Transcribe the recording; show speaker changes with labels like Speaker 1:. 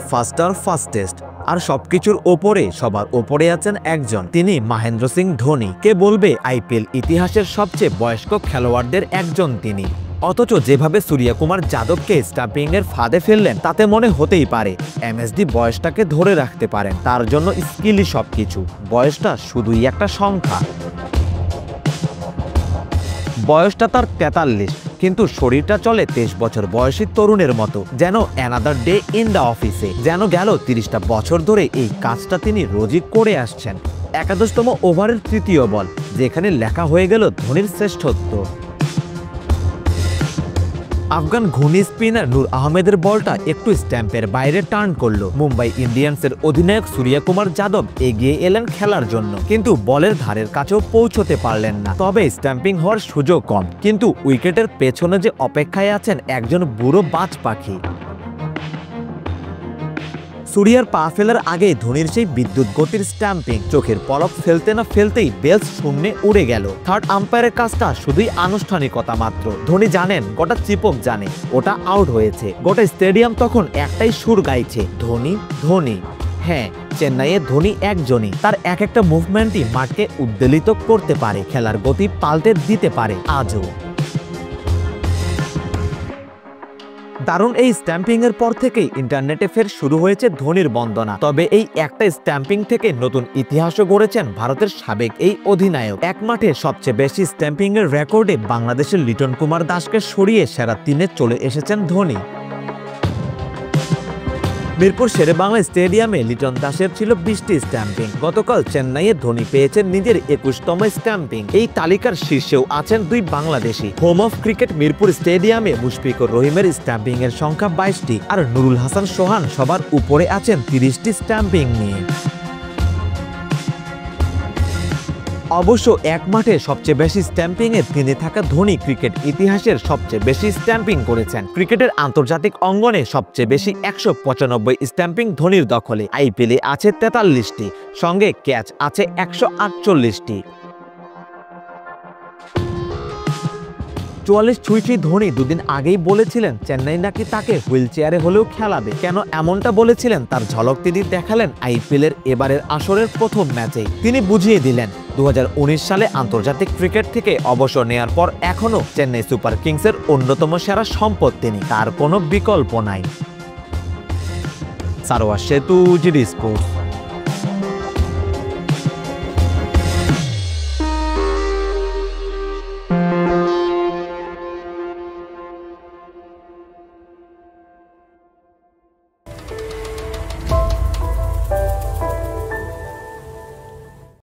Speaker 1: ফাস্টার fastest আর সবকিছুর ওপরে সবার ওপরে আছেন একজন, তিনি মহেন্দ্র সিং ধোনি। কে বলবে আইপিএল ইতিহাসের সবচেয়ে বয়স্ক খেলোয়াড়দের একজন তিনি। অথচ যেভাবে সূর্যকুমার যাদবকে স্টাম্পিং এর ফাঁদে ফেললেন তাতে মনে হতেই পারে এমএসডি বয়সটাকে ধরে রাখতে পারেন। তার জন্য স্কিলই সবকিছু, বয়সটা শুধুই একটা সংখ্যা। বয়সটা তার 43, কিন্তু শরীরটা চলে 23 বছর বয়সী তরুণের মতো, যেন অ্যানাদার ডে ইন দ্য অফিসে, যেন গেল 30টা বছর ধরে এই কাজটা তিনি রোজই করে আসছেন। 11তম ওভারের তৃতীয় বল, যেখানে লেখা হয়ে গেল ধোনির শ্রেষ্ঠত্ব। আফগান ঘূর্ণি স্পিনার নূর আহমেদের বলটা একটু স্ট্যাম্পের বাইরে টার্ন করলো। মুম্বাই ইন্ডিয়ান্সের অধিনায়ক সূর্যকুমার যাদব এগিয়ে এলেন খেলার জন্য, কিন্তু বলের ধারের কাছেও পৌঁছতে পারলেন না। তবে স্ট্যাম্পিং হওয়ার সুযোগ কম, কিন্তু উইকেটের পেছনে যে অপেক্ষায় আছেন একজন বুড়ো বাজ পাখি। সূর্যার পা ফেলার আগেই ধোনির সেই বিদ্যুৎ গতির স্ট্যাম্পিং, চোখের পলক ফেলতে না ফেলতেই বেলস শূন্যে উড়ে গেল। থার্ড আম্পায়ারের কাজটা শুধুই আনুষ্ঠানিকতা মাত্র। ধোনি জানেন, গোটা চিপক জানে ওটা আউট হয়েছে। গোটা স্টেডিয়াম তখন একটাই সুর গাইছে, ধোনি ধোনি। হ্যাঁ, চেন্নাইয়ে ধোনি একজনই, তার এক একটা মুভমেন্টই মাঠকে উদ্বেলিত করতে পারে, খেলার গতি পাল্টে দিতে পারে আজও। দারুণ এই স্ট্যাম্পিং এর পর থেকেই ইন্টারনেটে ফের শুরু হয়েছে ধোনির বন্দনা। তবে এই একটা স্ট্যাম্পিং থেকে নতুন ইতিহাসও গড়েছেন ভারতের সাবেক এই অধিনায়ক। এক মাঠে সবচেয়ে বেশি স্ট্যাম্পিং এর রেকর্ডে বাংলাদেশের লিটন কুমার দাসকে সরিয়ে সেরা 3-এ চলে এসেছেন ধোনি। মিরপুর শেরেবাংলা স্টেডিয়ামে লিটন দাসের ছিল 20টি স্ট্যাম্পিং। গতকাল চেন্নাইয়ে ধোনি পেয়েছেন নিজের 21তম স্ট্যাম্পিং। এই তালিকার শীর্ষেও আছেন দুই Bangladeshi. Home of cricket Mirpur স্টেডিয়ামে মুশফিকুর রহিমের স্ট্যাম্পিং এর সংখ্যা 22টি, আর নুরুল হাসান সোহান সবার উপরে আছেন 30টি স্ট্যাম্পিং নিয়ে। অবশ্য এক মাঠে সবচেয়ে বেশি স্ট্যাম্পিং এ তিনি থাকা ধোনি ক্রিকেট ইতিহাসের সবচেয়ে বেশি স্ট্যাম্পিং করেছেন। ক্রিকেটের আন্তর্জাতিক অঙ্গনে সবচেয়ে বেশি 195 স্ট্যাম্পিং ধোনির দখলে। আইপিএলে আছে 43টি, সঙ্গে ক্যাচ আছে 148টি। 44 ছুঁইছি ধোনি দুদিন আগেই বলেছিলেন চেন্নাই নাকি তাকে হুইল চেয়ারে হলেও খেলাবে। কেন এমনটা বলেছিলেন তার ঝলক তিনি দেখালেন আইপিএলের এবারের আসরের প্রথম ম্যাচেই। তিনি বুঝিয়ে দিলেন 2019 সালে আন্তর্জাতিক ক্রিকেট থেকে অবসর নেয়ার পর এখনও চেন্নাই সুপার কিংসের অন্যতম সেরা সম্পদ তিনি, তার কোনো বিকল্প নাই। সারোয়ার সেতু, জিডি স্পোর্টস।